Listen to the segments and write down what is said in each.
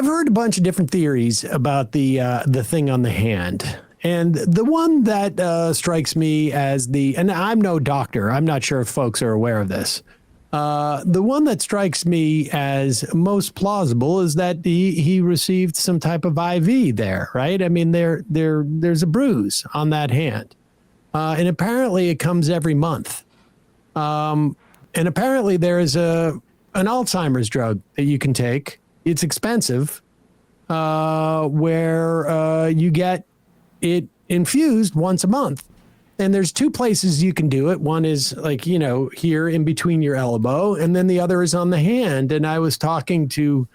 I've heard a bunch of different theories about the thing on the hand. And the one that strikes me as and I'm no doctor, I'm not sure if folks are aware of this. The one that strikes me as most plausible is that he received some type of IV there, right? I mean, there's a bruise on that hand. And apparently it comes every month. And apparently there is an Alzheimer's drug that you can take. It's expensive, where you get it infused once a month. And there's two places you can do it. One is like, here in between your elbow, and then the other is on the hand. And I was talking to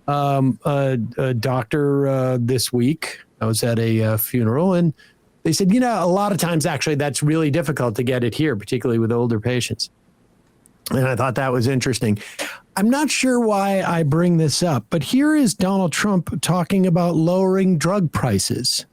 a doctor this week. I was at a funeral, and they said, a lot of times actually that's really difficult to get it here, particularly with older patients. And I thought that was interesting. I'm not sure why I bring this up, but here is Donald Trump talking about lowering drug prices.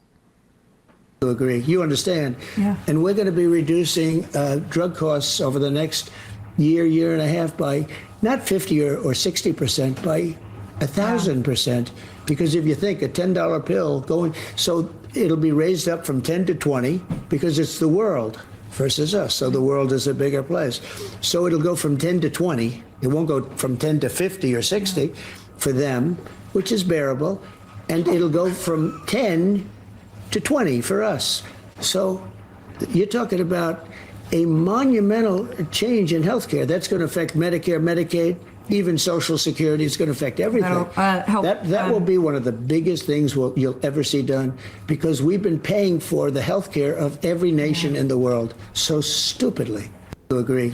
Agree. You understand. Yeah. And we're going to be reducing drug costs over the next year and a half by not 50 or 60%, by 1,000%. Because if you think a $10 pill so it'll be raised up from 10 to 20 because it's the world versus us. So the world is a bigger place. So it'll go from 10 to 20. It won't go from 10 to 50 or 60 for them, which is bearable. And it'll go from 10 to 20 for us. So you're talking about a monumental change in healthcare. That's going to affect Medicare, Medicaid, even Social Security. It's going to affect everything. That will be one of the biggest things you'll ever see done, because we've been paying for the healthcare of every nation in the world so stupidly. To agree.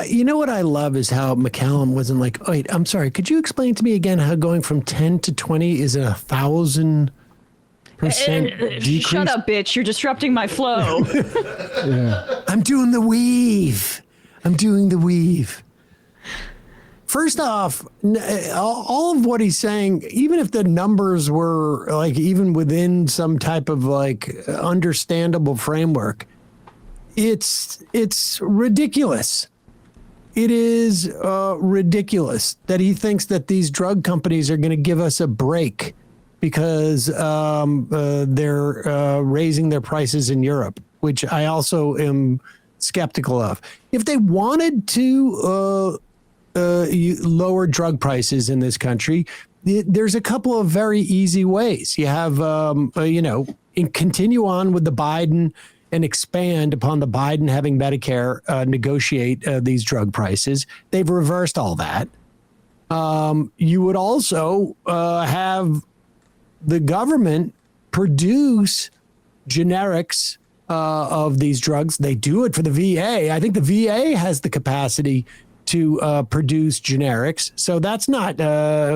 You know what I love is how McCallum wasn't like, wait, I'm sorry, could you explain to me again how going from 10 to 20 is 1,000% decrease? Shut up, bitch. You're disrupting my flow. Yeah. I'm doing the weave. First off, all of what he's saying, even if the numbers were like even within some type of like understandable framework, it's ridiculous. It is ridiculous that he thinks that these drug companies are going to give us a break because they're raising their prices in Europe, which I also am skeptical of. If they wanted to lower drug prices in this country, there's a couple of very easy ways. You have, continue on with the Biden and expand upon the Biden having Medicare negotiate these drug prices. They've reversed all that. You would also have the government produce generics of these drugs. They do it for the VA. I think the VA has the capacity to produce generics. So that's not,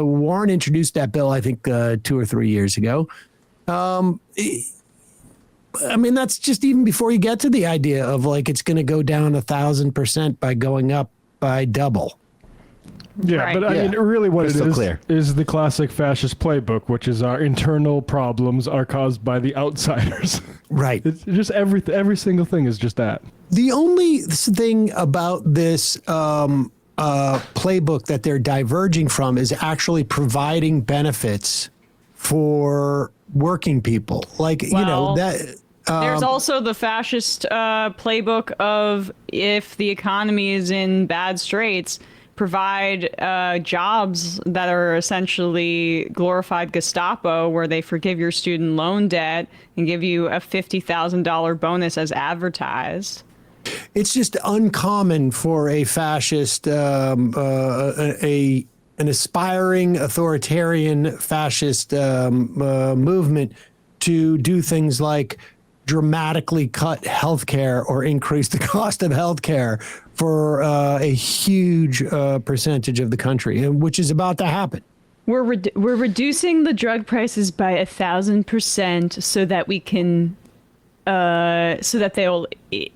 Warren introduced that bill, I think 2 or 3 years ago. I mean, that's just even before you get to the idea of like, it's going to go down 1,000% by going up by double. Yeah, Right. but I mean, really what Crystal it clear. is the classic fascist playbook, which is our internal problems are caused by the outsiders. Right. It's just every single thing is just that. The only thing about this playbook that they're diverging from is actually providing benefits for working people. Like, that... There's also the fascist playbook of, if the economy is in bad straits, provide jobs that are essentially glorified Gestapo, where they forgive your student loan debt and give you a $50,000 bonus as advertised. It's just uncommon for a fascist, an aspiring authoritarian fascist movement to do things like dramatically cut healthcare or increase the cost of healthcare for a huge percentage of the country, which is about to happen. We're reducing the drug prices by 1,000% so that we can so that they'll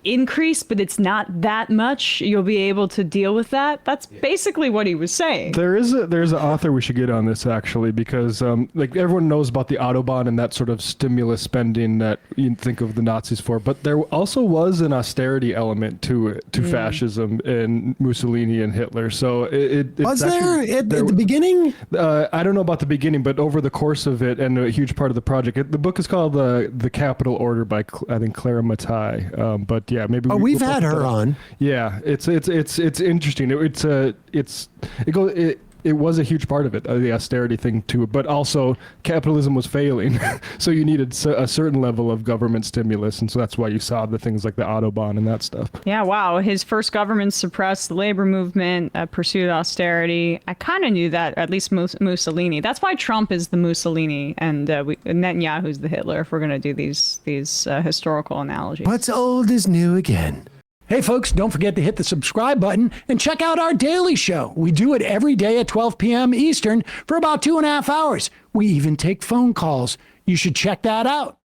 increase, but it's not that much. You'll be able to deal with that. That's basically what he was saying. There's an author we should get on this actually, because like everyone knows about the Autobahn and that sort of stimulus spending that you think of the Nazis for, but there also was an austerity element to it, to fascism and Mussolini and Hitler. So Was there at the beginning? I don't know about the beginning, but over the course of it and a huge part of the project, the book is called The Capital Order by I think Clara Mattei. But yeah, maybe We've had her on. Yeah, it's interesting. It was a huge part of it, the austerity thing too. But also, capitalism was failing, so you needed a certain level of government stimulus, and so that's why you saw the things like the Autobahn and that stuff. Yeah, wow. His first government suppressed the labor movement, pursued austerity. I kind of knew that, at least Mussolini. That's why Trump is the Mussolini and Netanyahu's the Hitler, if we're going to do these historical analogies. What's old is new again. Hey, folks, don't forget to hit the subscribe button and check out our daily show. We do it every day at 12 p.m. Eastern for about 2.5 hours. We even take phone calls. You should check that out.